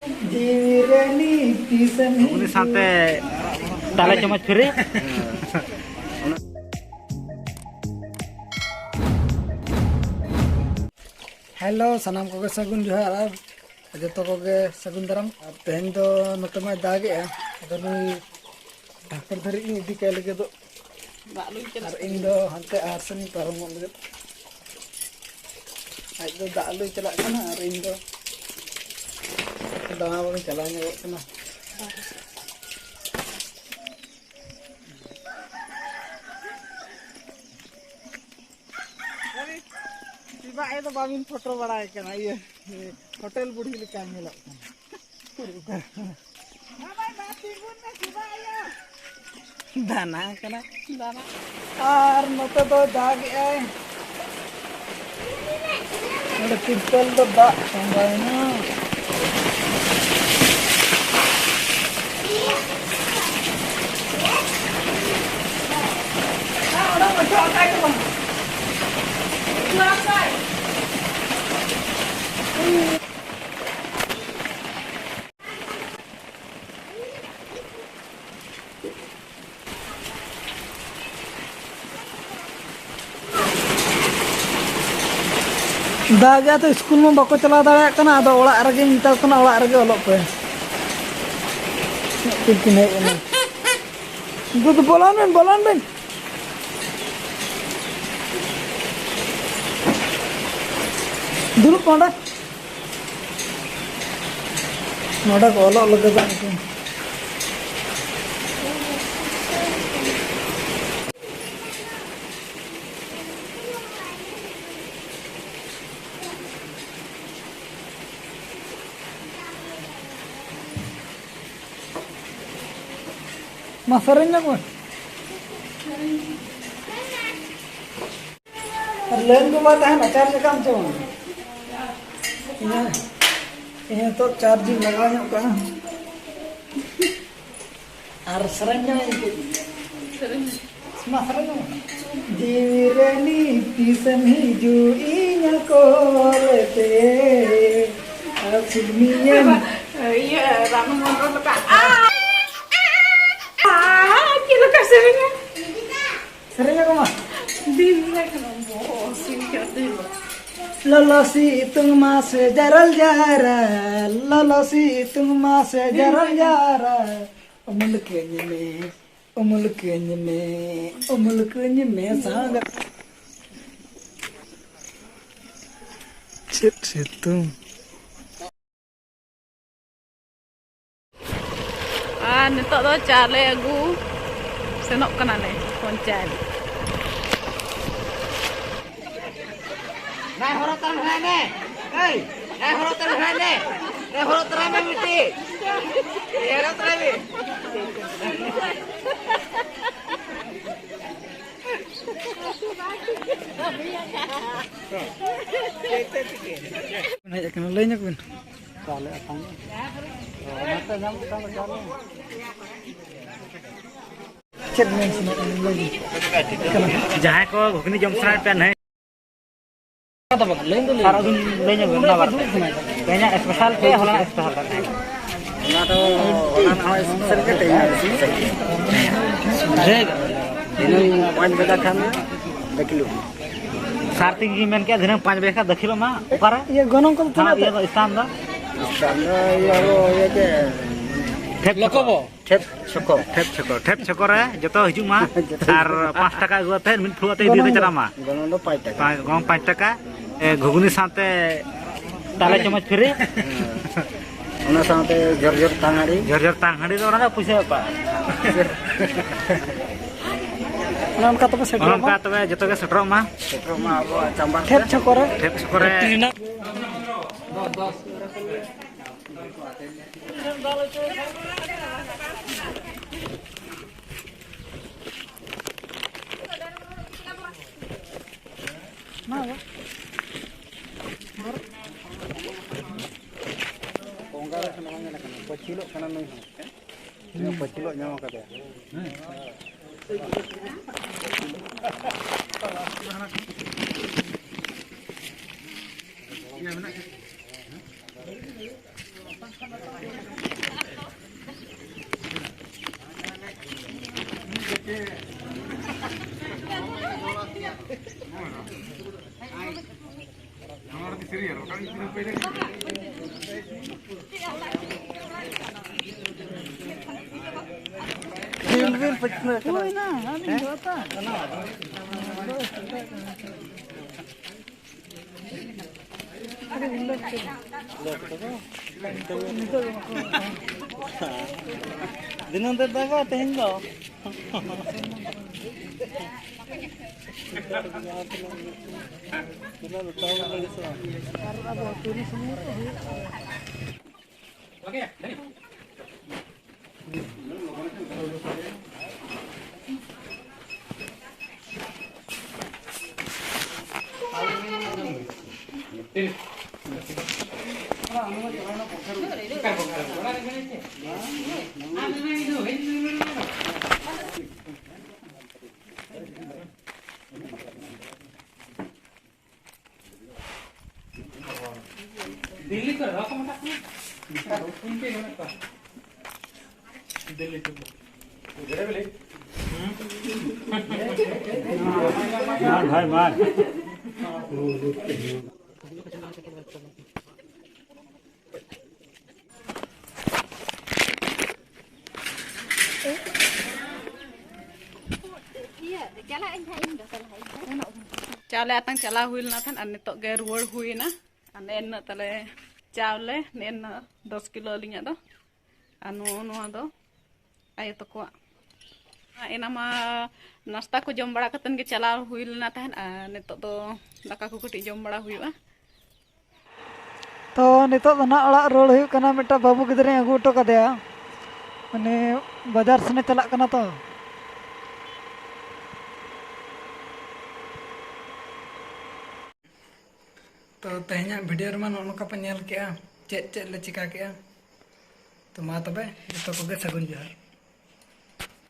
उन्हीं साथे ताले चम्मच फ्री हेलो सानाम को सगुन जोहार जो को सगुन दाराम तेहन दो नोटे में दागे ढाकर धरी इदी के लगे दो इन दो हंते आरसन पारम लगे आज दो दालू चला कना और इन दो दाना बन चला ᱧᱚᱜᱚᱜ कना सिबा ए तो बाबिन फोटो बड़ा कना ये होटल बुढ़ी लेका मिलक कना हां भाई बाती गुन में सिबा आया दाना कना दाना और नते तो दाग ए नोडे पिस्तल तो दा संभाय ना दागा तो स्कूल में बाको चला दाड़ा कना आदो ओड़ा रगे मिता कना ओड़ा रगे ओलोग पे किने एना गुड बोलान बेन दुलुप नोडा नोडा को ओलोग लगे बा Masarnya kok? Lain ko ba tahan charge काम से ini तो चार्जिंग लगाया का और Saranya itu masarnya divirani pisan hiju inya kolete asminya iya ramu ngono ka Seringnya kok mah? Dinle kana bosin kate. Lolo si tung mas jaral jara, lolo si tung mas jaral jara. Omul kenye me sangat. Cit tung. Nito do chale agu senok kana le koncan. Nah horotan hane. Hei, horotan hane. Horotan me miti. Horotan me. Naik kena lainnya pun. Kale apang. Mata jam sama kale. Cek main sini lagi. जहाँ को घुगनी जम सराय pen है Kata bang, lain tu सारा दिन लेने को ना बात कहीं स्पेशल पे होला स्पेशल करते ना तो ना स्पेशल के टेन है दिन 5 बजे खाना दखिलो सारती की मैंने क्या दिन 5 बजे का दखिलो मां ऊपर ये गनों को हां ये तो स्थान ये के ठेप छको रे जतो हिजु मा आर 5 टाका गुते मिन फ्लुते दी चला मा गणन दो 5 टाका गम 5 टाका घुगनी साथे ताले चम्मच फ्री ओना साथे जरजर तांगाड़ी तो ओना पैसा पा नाम का तो सेट ओना का तबे जतो के सेटरो मा अब चंबा ठेप छको रे Pacilo kana noi ini pacilo nyawa kata ya बिल पचना कोई ना आनी होता दिनों ते दागा तेहन दो दिल्ली को रखो मत उनके होने का दिल्ली को घरे बोले मार भाई मार चावले आतंग चला हुई ना था नितो गे रुवड़ हुई ना नेन तले चावले नेन 10 किलो लिया दो अनु नुआ दो आयो तो को एना मा नाश्ता को जम बड़ा कतन के चला हुई ना था नितो दो दाका को कटी जम बड़ा हुईवा तो नितो तो ना अड़ा रोड हुई कना मिटा बाबू गिदरे अगू टो कदया माने बाजार सने चला कना तो तो तेहना वीडियो रमा नोका पे नेल के चेक चेक ले चिका के तो मा तबे जतो को गे सगुन जोहार।